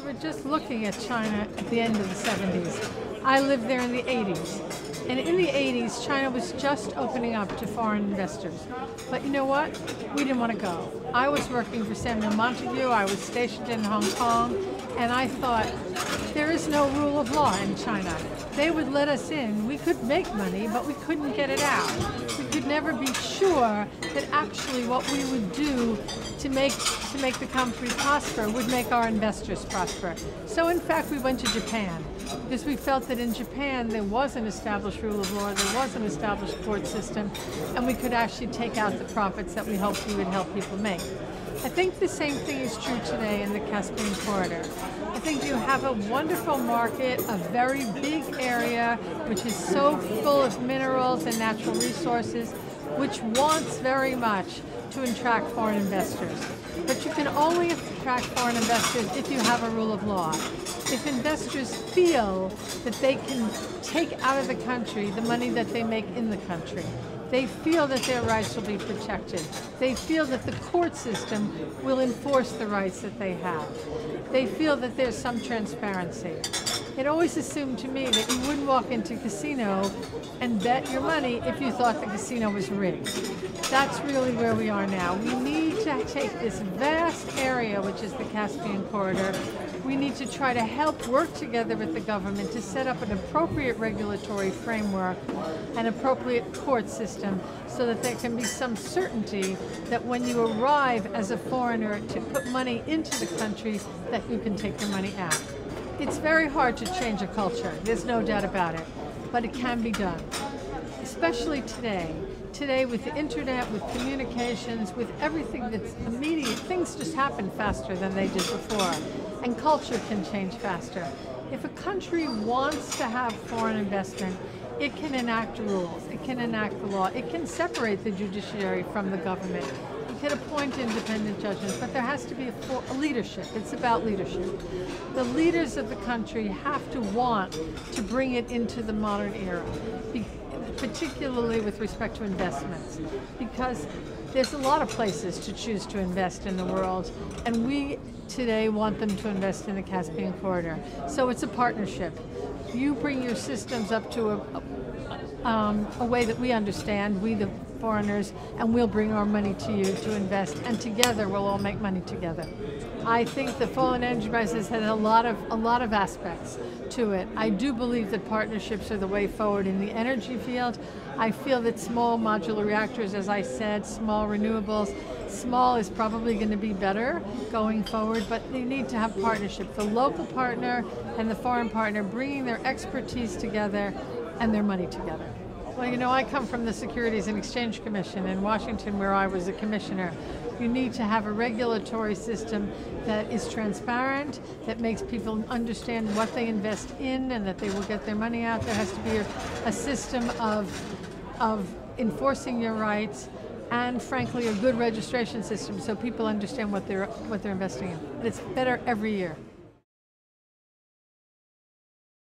we're just looking at China at the end of the 70s. I lived there in the 80s. And in the 80s, China was just opening up to foreign investors. But you know what? We didn't want to go. I was working for Samuel Montague. I was stationed in Hong Kong. And I thought, there is no rule of law in China. They would let us in. We could make money, but we couldn't get it out. We could never be sure that actually what we would do to make the country prosper would make our investors prosper. So in fact, we went to Japan because we felt that in Japan there was an established rule of law, there was an established court system, and we could actually take out the profits that we hoped we would help people make. I think the same thing is true today in the Caspian corridor. I think you have a wonderful market, a very big area, which is so full of minerals and natural resources, which wants very much to attract foreign investors. But you can only attract foreign investors if you have a rule of law. If investors feel that they can take out of the country the money that they make in the country, they feel that their rights will be protected. They feel that the court system will enforce the rights that they have. They feel that there's some transparency. It always assumed to me that you wouldn't walk into a casino and bet your money if you thought the casino was rigged. That's really where we are now. We need to take this vast area, which is the Caspian corridor. We need to try to help work together with the government to set up an appropriate regulatory framework, an appropriate court system, so that there can be some certainty that when you arrive as a foreigner to put money into the country, that you can take your money out. It's very hard to change a culture, there's no doubt about it, but it can be done, especially today. Today with the internet, with communications, with everything that's immediate, things just happen faster than they did before, and culture can change faster. If a country wants to have foreign investment, it can enact rules, it can enact the law, it can separate the judiciary from the government, it can appoint independent judges, but there has to be a leadership. It's about leadership. The leaders of the country have to want to bring it into the modern era, particularly with respect to investments, because there's a lot of places to choose to invest in the world, and we today want them to invest in the Caspian corridor. So it's a partnership. You bring your systems up to a way that we understand, we the foreigners, and we'll bring our money to you to invest, and together we'll all make money together. I think the fallen energy crisis has a lot of aspects to it. I do believe that partnerships are the way forward in the energy field. I feel that small modular reactors, as I said, small renewables, small is probably going to be better going forward, but they need to have partnership. The local partner and the foreign partner bringing their expertise together and their money together. Well, you know, I come from the Securities and Exchange Commission in Washington, where I was a commissioner. You need to have a regulatory system that is transparent, that makes people understand what they invest in and that they will get their money out. There has to be a system of enforcing your rights, and frankly a good registration system so people understand what they're investing in. It's better every year.